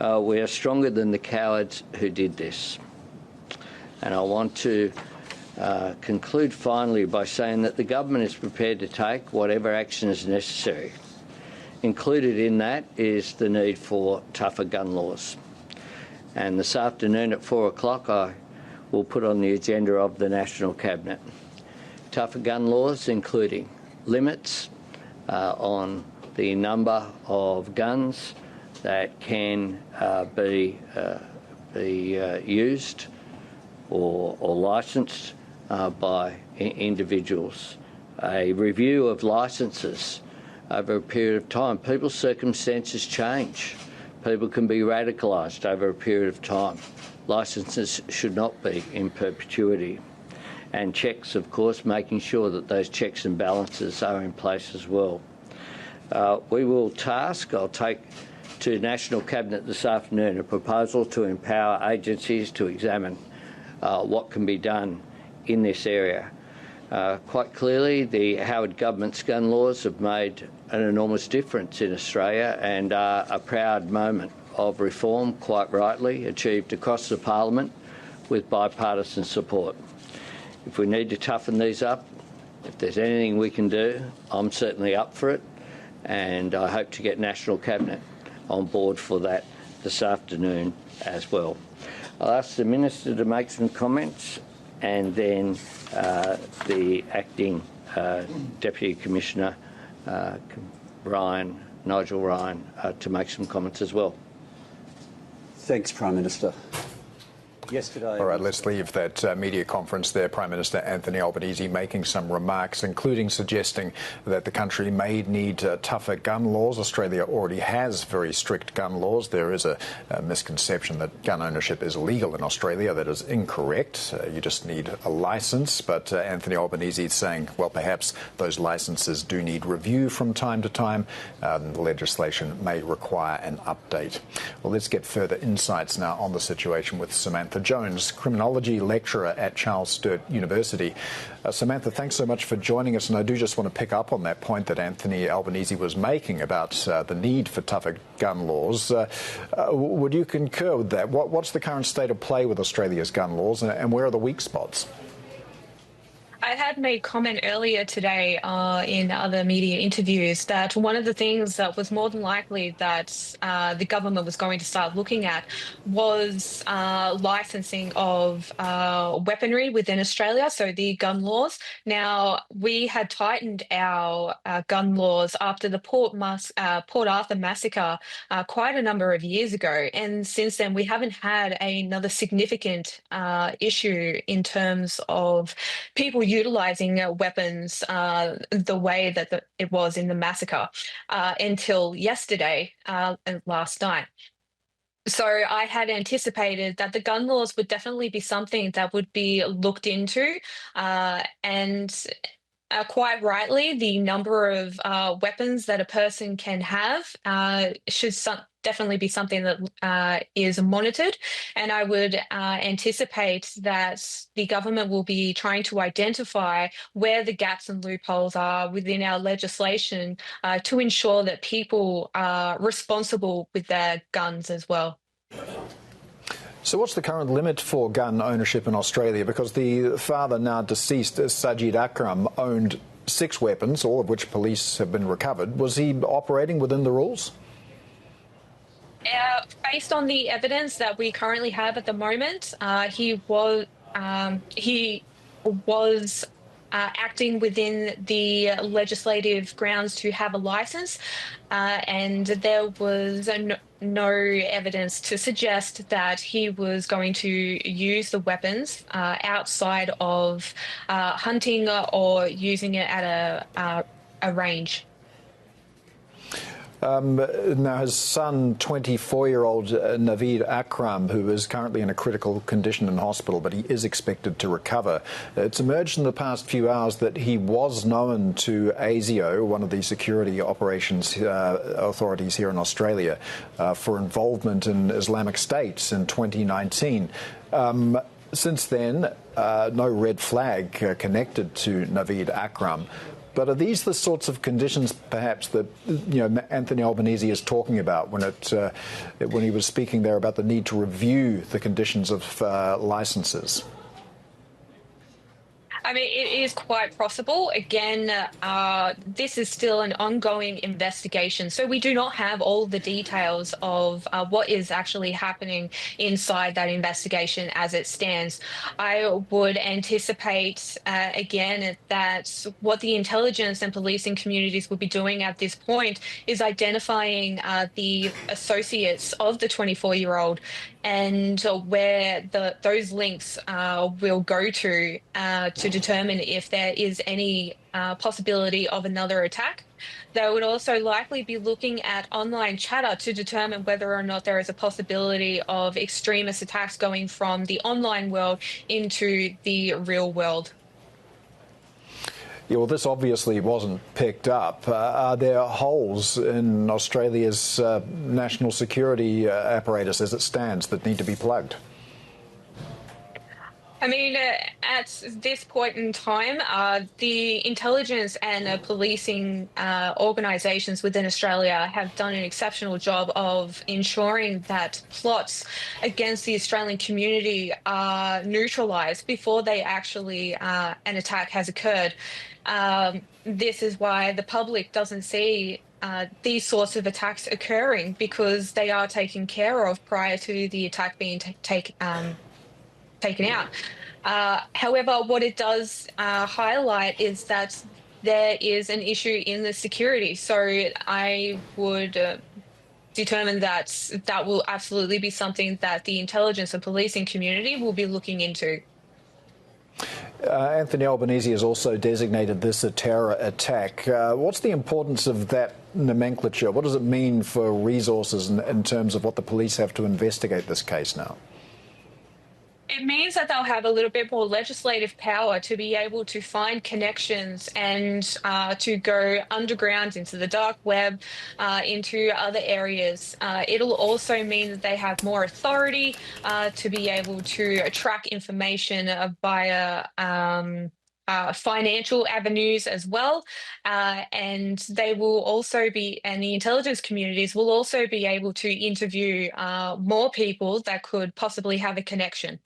We are stronger than the cowards who did this. And I want to conclude finally by saying that the government is prepared to take whatever action is necessary. Included in that is the need for tougher gun laws. And this afternoon at 4 o'clock I will put on the agenda of the National Cabinet tougher gun laws, including limits on the number of guns that can be used or licensed by individuals. A review of licences over a period of time. People's circumstances change. People can be radicalised over a period of time. Licences should not be in perpetuity. And checks, of course, making sure that those checks and balances are in place as well. We will I'll take to National Cabinet this afternoon a proposal to empower agencies to examine what can be done in this area. Quite clearly, the Howard government's gun laws have made an enormous difference in Australia and are a proud moment of reform, quite rightly, achieved across the Parliament with bipartisan support. If we need to toughen these up, if there's anything we can do, I'm certainly up for it, and I hope to get National Cabinet on board for that this afternoon as well. I'll ask the Minister to make some comments, and then the Acting Deputy Commissioner, Nigel Ryan, to make some comments as well. Thanks, Prime Minister. Yesterday. All right, let's leave that media conference there. Prime Minister Anthony Albanese making some remarks, including suggesting that the country may need tougher gun laws. Australia already has very strict gun laws. There is a misconception that gun ownership is legal in Australia. That is incorrect. You just need a licence. But Anthony Albanese is saying, well, perhaps those licences do need review from time to time. The legislation may require an update. Well, let's get further insights now on the situation with Samantha Jones, Criminology lecturer at Charles Sturt University. Samantha, thanks so much for joining us, and I do just want to pick up on that point that Anthony Albanese was making about the need for tougher gun laws. Would you concur with that? What's the current state of play with Australia's gun laws, and where are the weak spots? I had made comment earlier today in other media interviews that one of the things that was more than likely that the government was going to start looking at was licensing of weaponry within Australia, so the gun laws. Now, we had tightened our gun laws after the Port Arthur massacre quite a number of years ago, and since then we haven't had another significant issue in terms of people utilising weapons the way that it was in the massacre until yesterday and last night. So I had anticipated that the gun laws would definitely be something that would be looked into, and quite rightly, the number of weapons that a person can have should definitely be something that is monitored. And I would anticipate that the government will be trying to identify where the gaps and loopholes are within our legislation to ensure that people are responsible with their guns as well. So what's the current limit for gun ownership in Australia? Because the father, now deceased, Sajid Akram, owned 6 weapons, all of which police have been recovered. Was he operating within the rules? Based on the evidence that we currently have at the moment, he was acting within the legislative grounds to have a licence, and there was no evidence to suggest that he was going to use the weapons outside of hunting or using it at a range. Now, his son, 24-year-old Naveed Akram, who is currently in a critical condition in hospital, but he is expected to recover. It's emerged in the past few hours that he was known to ASIO, one of the security operations authorities here in Australia, for involvement in Islamic State in 2019. Since then, no red flag connected to Naveed Akram. But are these the sorts of conditions, perhaps, that Anthony Albanese is talking about when he was speaking there about the need to review the conditions of licences? I mean, it is quite possible. Again, this is still an ongoing investigation, so we do not have all the details of what is actually happening inside that investigation as it stands. I would anticipate, again, that what the intelligence and policing communities will be doing at this point is identifying the associates of the 24-year-old and where those links will go to determine if there is any possibility of another attack. They would also likely be looking at online chatter to determine whether or not there is a possibility of extremist attacks going from the online world into the real world. Yeah, well, this obviously wasn't picked up. Are there holes in Australia's national security apparatus as it stands that need to be plugged? I mean, at this point in time, the intelligence and policing organisations within Australia have done an exceptional job of ensuring that plots against the Australian community are neutralised before they actually an attack has occurred. This is why the public doesn't see these sorts of attacks occurring, because they are taken care of prior to the attack being taken out. However, what it does highlight is that there is an issue in the security. So I would determine that that will absolutely be something that the intelligence and policing community will be looking into. Anthony Albanese has also designated this a terror attack. What's the importance of that nomenclature? What does it mean for resources in terms of what the police have to investigate this case now? It means that they'll have a little bit more legislative power to be able to find connections and to go underground into the dark web, into other areas. It'll also mean that they have more authority to be able to track information via financial avenues as well. And they will also be, and the intelligence communities will also be able to interview more people that could possibly have a connection.